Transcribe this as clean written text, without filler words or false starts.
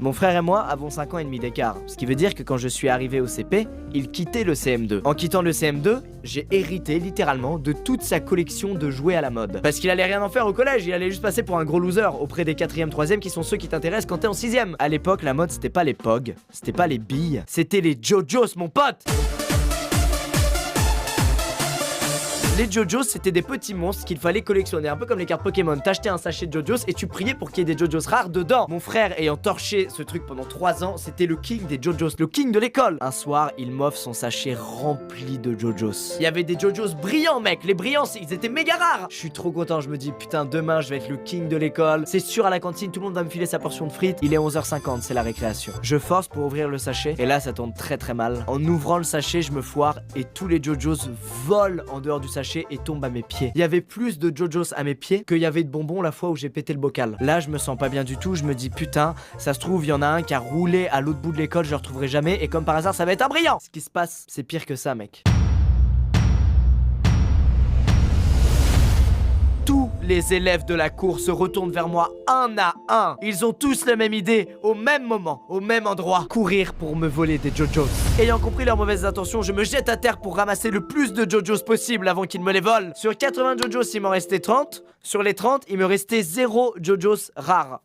Mon frère et moi avons 5 ans et demi d'écart, ce qui veut dire que quand je suis arrivé au CP, il quittait le CM2. En quittant le CM2, j'ai hérité littéralement de toute sa collection de jouets à la mode. Parce qu'il allait rien en faire au collège, il allait juste passer pour un gros loser auprès des 4e, 3e qui sont ceux qui t'intéressent quand t'es en 6e. À l'époque, la mode c'était pas les POG, c'était pas les billes, c'était les JoJo's mon pote. Les JoJo's, c'était des petits monstres qu'il fallait collectionner, un peu comme les cartes Pokémon. T'achetais un sachet de JoJo's et tu priais pour qu'il y ait des JoJo's rares dedans. Mon frère ayant torché ce truc pendant 3 ans, c'était le king des JoJo's, le king de l'école. Un soir, il m'offre son sachet rempli de JoJo's. Il y avait des JoJo's brillants, mec. Les brillants, ils étaient méga rares. Je suis trop content, je me dis putain, demain je vais être le king de l'école. C'est sûr, à la cantine, tout le monde va me filer sa portion de frites. Il est 11h50, c'est la récréation. Je force pour ouvrir le sachet et là ça tombe très très mal. En ouvrant le sachet, je me foire et tous les JoJo's volent en dehors du sachet et tombe à mes pieds. Il y avait plus de JoJo's à mes pieds qu'il y avait de bonbons la fois où j'ai pété le bocal. Là, je me sens pas bien du tout. Je me dis putain, ça se trouve, il y en a un qui a roulé à l'autre bout de l'école, je le retrouverai jamais. Et comme par hasard, ça va être un brillant. Ce qui se passe, c'est pire que ça, mec. Tous les élèves de la cour se retournent vers moi un à un. Ils ont tous la même idée, au même moment, au même endroit. Courir pour me voler des JoJo's. Ayant compris leurs mauvaises intentions, je me jette à terre pour ramasser le plus de JoJo's possible avant qu'ils me les volent. Sur 80 JoJo's, il m'en restait 30. Sur les 30, il me restait 0 JoJo's rare.